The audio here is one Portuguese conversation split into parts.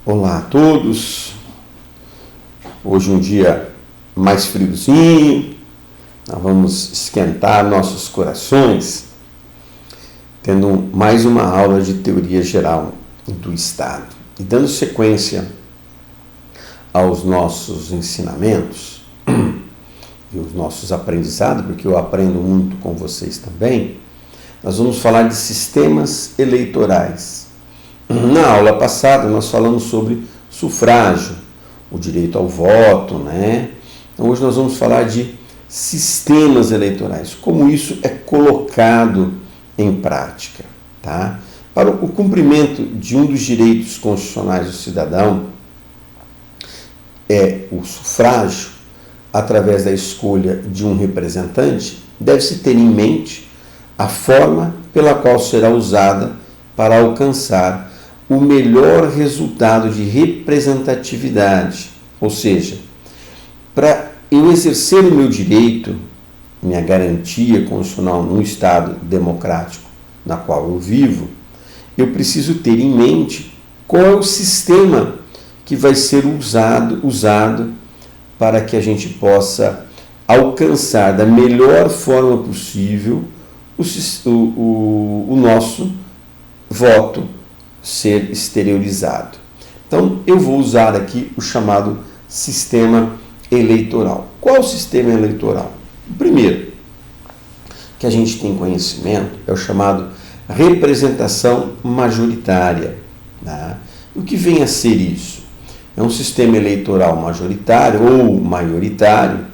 Olá a todos, hoje um dia mais friozinho, nós vamos esquentar nossos corações, tendo mais uma aula de teoria geral do Estado. E dando sequência aos nossos ensinamentos e os nossos aprendizados, porque eu aprendo muito com vocês também, nós vamos falar de sistemas eleitorais. Na aula passada nós falamos sobre sufrágio, o direito ao voto, né? Então hoje nós vamos falar de sistemas eleitorais, como isso é colocado em prática, tá? Para o cumprimento de um dos direitos constitucionais do cidadão é o sufrágio, através da escolha de um representante, deve-se ter em mente a forma pela qual será usada para alcançar o melhor resultado de representatividade, ou seja, para eu exercer o meu direito, minha garantia constitucional num Estado democrático na qual eu vivo, eu preciso ter em mente qual é o sistema que vai ser usado para que a gente possa alcançar da melhor forma possível o nosso voto ser exteriorizado. Então, eu vou usar aqui o chamado sistema eleitoral. Qual o sistema eleitoral? O primeiro que a gente tem conhecimento é o chamado representação majoritária. Tá? O que vem a ser isso? É um sistema eleitoral majoritário ou maioritário.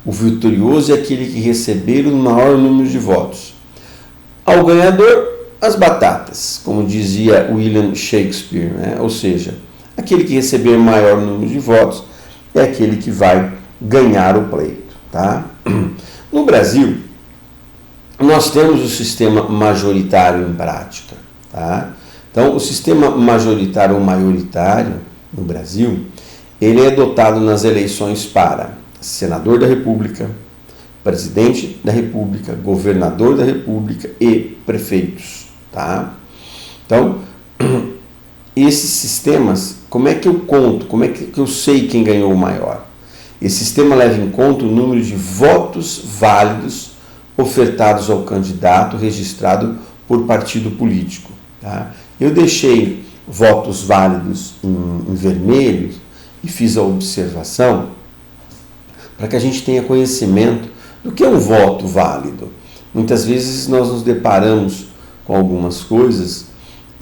O vitorioso é aquele que receber o maior número de votos. Ao ganhador, as batatas, como dizia William Shakespeare, né? Ou seja, aquele que receber maior número de votos é aquele que vai ganhar o pleito. Tá? No Brasil, nós temos o sistema majoritário em prática. Tá? Então, o sistema majoritário ou maioritário no Brasil, ele é adotado nas eleições para senador da República, presidente da República, governador da República e prefeitos. Tá? Então, esses sistemas, como é que eu conto? Como é que eu sei quem ganhou o maior? Esse sistema leva em conta o número de votos válidos ofertados ao candidato registrado por partido político. Tá? Eu deixei votos válidos em vermelho e fiz a observação para que a gente tenha conhecimento do que é um voto válido. Muitas vezes nós nos deparamos com algumas coisas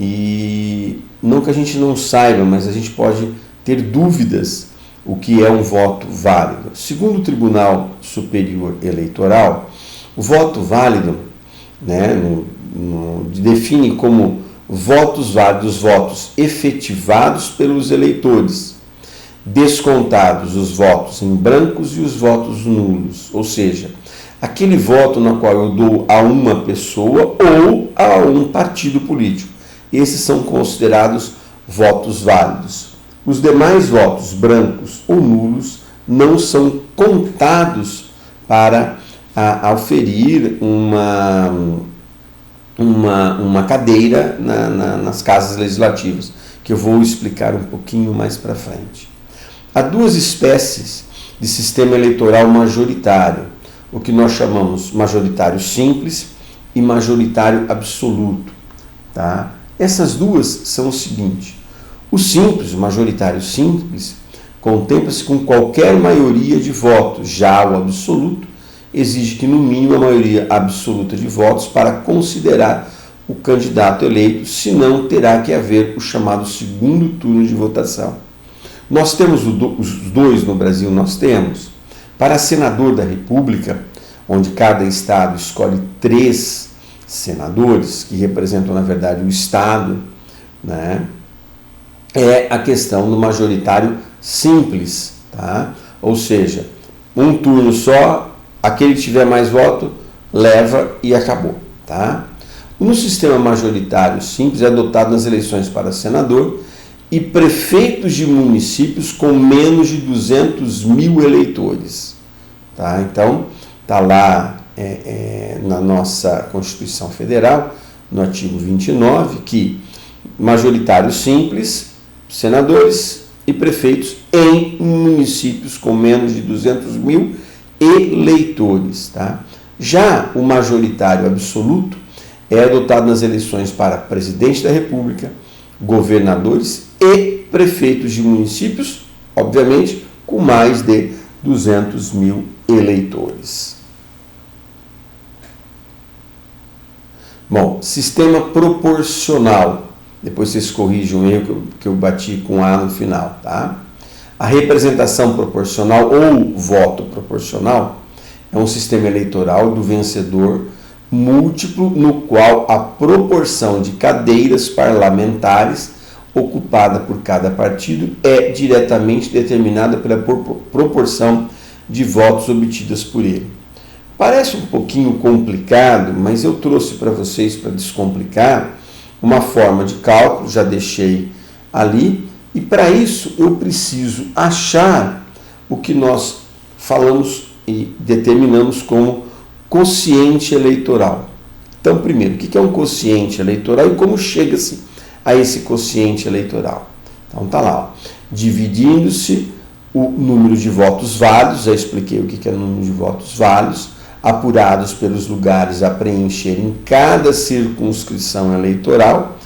e não que a gente não saiba, mas a gente pode ter dúvidas o que é um voto válido. Segundo o Tribunal Superior Eleitoral, o voto válido, né, define como votos válidos, votos efetivados pelos eleitores, descontados os votos em brancos e os votos nulos, ou seja, aquele voto no qual eu dou a uma pessoa ou a um partido político. Esses são considerados votos válidos. Os demais votos, brancos ou nulos, não são contados para auferir uma cadeira nas casas legislativas, que eu vou explicar um pouquinho mais para frente. Há duas espécies de sistema eleitoral majoritário, o que nós chamamos majoritário simples e majoritário absoluto. Tá? Essas duas são o seguinte: o simples, o majoritário simples, contempla-se com qualquer maioria de votos, já o absoluto exige que no mínimo a maioria absoluta de votos para considerar o candidato eleito, senão terá que haver o chamado segundo turno de votação. Nós temos os dois no Brasil, nós temos. Para senador da República, onde cada estado escolhe 3 senadores, que representam, na verdade, o estado, né? É a questão do majoritário simples. Tá? Ou seja, um turno só, aquele que tiver mais voto, leva e acabou. Tá? No sistema majoritário simples, é adotado nas eleições para senador e prefeitos de municípios com menos de 200 mil eleitores. Tá? Então, está lá na nossa Constituição Federal, no artigo 29, que majoritário simples senadores e prefeitos em municípios com menos de 200 mil eleitores. Tá? Já o majoritário absoluto é adotado nas eleições para presidente da República, governadores e prefeitos de municípios, obviamente, com mais de 200 mil eleitores. Bom, sistema proporcional. Depois vocês corrigem o erro que eu bati com A no final, tá? A representação proporcional ou voto proporcional é um sistema eleitoral do vencedor múltiplo no qual a proporção de cadeiras parlamentares ocupada por cada partido é diretamente determinada pela proporção de votos obtidas por ele. Parece um pouquinho complicado, mas eu trouxe para vocês, para descomplicar, uma forma de cálculo, já deixei ali, e para isso eu preciso achar o que nós falamos e determinamos como quociente eleitoral. Então, primeiro, o que é um quociente eleitoral e como chega-se a esse quociente eleitoral? Então, tá lá, dividindo-se o número de votos válidos, já expliquei o que é o número de votos válidos, apurados pelos lugares a preencher em cada circunscrição eleitoral,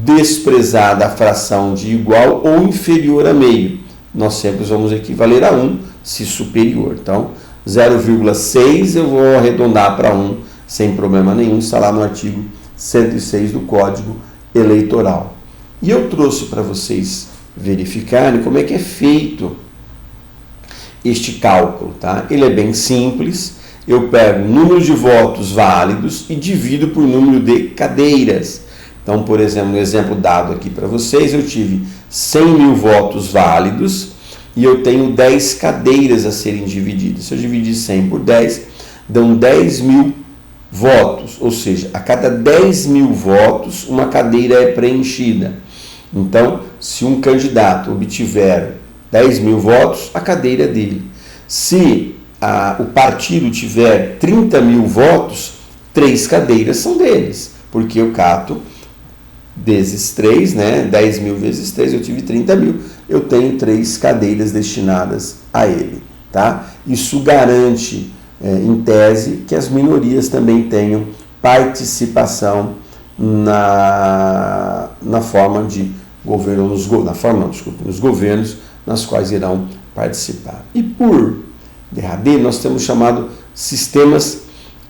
desprezada a fração de igual ou inferior a meio. Nós sempre vamos equivaler a 1, se superior. Então, 0,6 eu vou arredondar para 1, sem problema nenhum, está lá no artigo 106 do Código Eleitoral. E eu trouxe para vocês verificarem como é que é feito este cálculo. Tá? Ele é bem simples. Eu pego o número de votos válidos e divido por número de cadeiras. Então, por exemplo, no exemplo dado aqui para vocês, eu tive 100 mil votos válidos e eu tenho 10 cadeiras a serem divididas. Se eu dividir 100 por 10, dão 10 mil votos, ou seja, a cada 10 mil votos, uma cadeira é preenchida. Então, se um candidato obtiver 10 mil votos, a cadeira é dele. Se o partido tiver 30 mil votos, 3 cadeiras são deles, porque eu cato vezes 3, né? 10 mil vezes 3, eu tive 30 mil, eu tenho 3 cadeiras destinadas a ele. Tá? Isso garante, em tese, que as minorias também tenham participação na forma de governo, nos governos nas quais irão participar. E por derradeiro, nós temos chamado sistemas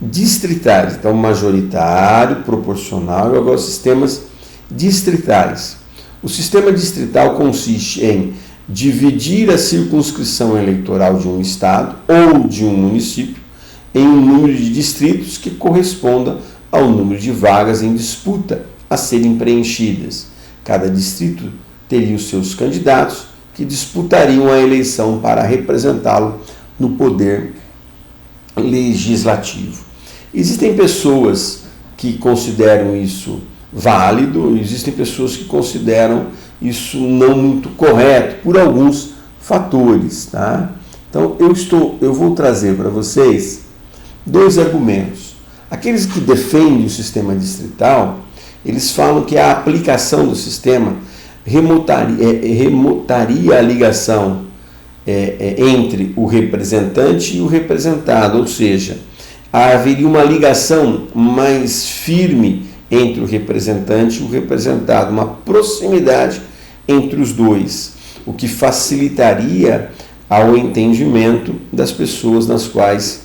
distritais. Então, majoritário, proporcional e agora sistemas distritais. O sistema distrital consiste em dividir a circunscrição eleitoral de um estado ou de um município em um número de distritos que corresponda ao número de vagas em disputa a serem preenchidas. Cada distrito teria os seus candidatos que disputariam a eleição para representá-lo no poder legislativo. Existem pessoas que consideram isso válido, existem pessoas que consideram isso não muito correto por alguns fatores. Tá? Então eu vou trazer para vocês 2 argumentos. Aqueles que defendem o sistema distrital, eles falam que a aplicação do sistema remotaria a ligação entre o representante e o representado, ou seja, haveria uma ligação mais firme entre o representante e o representado, uma proximidade entre os dois, o que facilitaria ao entendimento das pessoas nas quais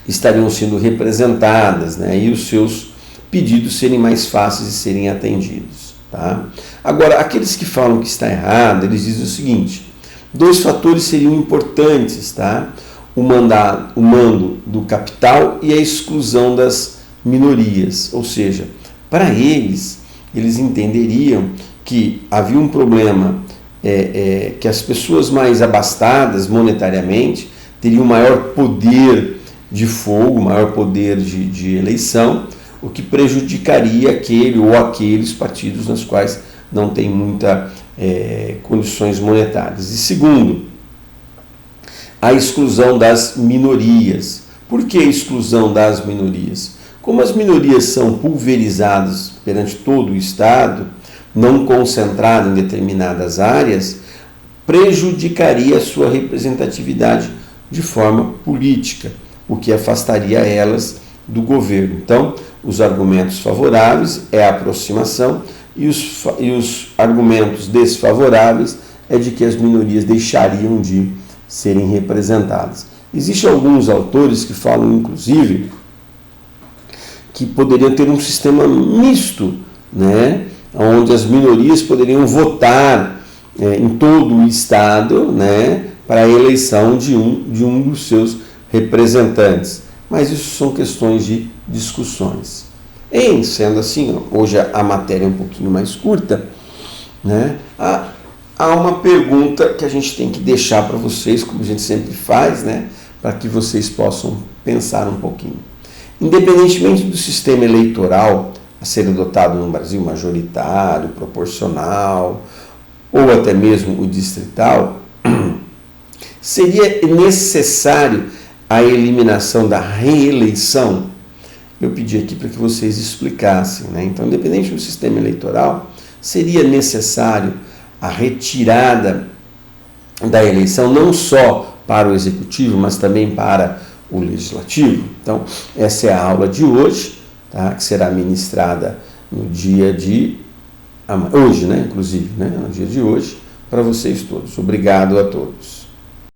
estariam sendo representadas, né, e os seus pedidos serem mais fáceis de serem atendidos. Tá? Agora, aqueles que falam que está errado, eles dizem o seguinte: 2 fatores seriam importantes, tá? O mando do capital e a exclusão das minorias. Ou seja, para eles entenderiam que havia um problema, que as pessoas mais abastadas monetariamente teriam maior poder de fogo, maior poder de eleição, o que prejudicaria aquele ou aqueles partidos nos quais não tem muita condições monetárias. E segundo, a exclusão das minorias. Por que a exclusão das minorias? Como as minorias são pulverizadas perante todo o Estado, não concentrado em determinadas áreas, prejudicaria a sua representatividade de forma política, o que afastaria elas do governo. Então, os argumentos favoráveis é a aproximação e os argumentos desfavoráveis é de que as minorias deixariam de serem representadas. Existem alguns autores que falam, inclusive, que poderiam ter um sistema misto, né, onde as minorias poderiam votar em todo o Estado, né, para a eleição de um dos seus representantes. Mas isso são questões de discussões. Sendo assim, hoje a matéria é um pouquinho mais curta, né, há uma pergunta que a gente tem que deixar para vocês, como a gente sempre faz, né, para que vocês possam pensar um pouquinho. Independentemente do sistema eleitoral a ser adotado no Brasil, majoritário, proporcional, ou até mesmo o distrital, seria necessário a eliminação da reeleição? Eu pedi aqui para que vocês explicassem, né? Então, independente do sistema eleitoral, seria necessário a retirada da eleição, não só para o executivo, mas também para o legislativo? Então, essa é a aula de hoje, tá? Que será ministrada no dia de hoje, né? Inclusive, né? No dia de hoje, para vocês todos. Obrigado a todos.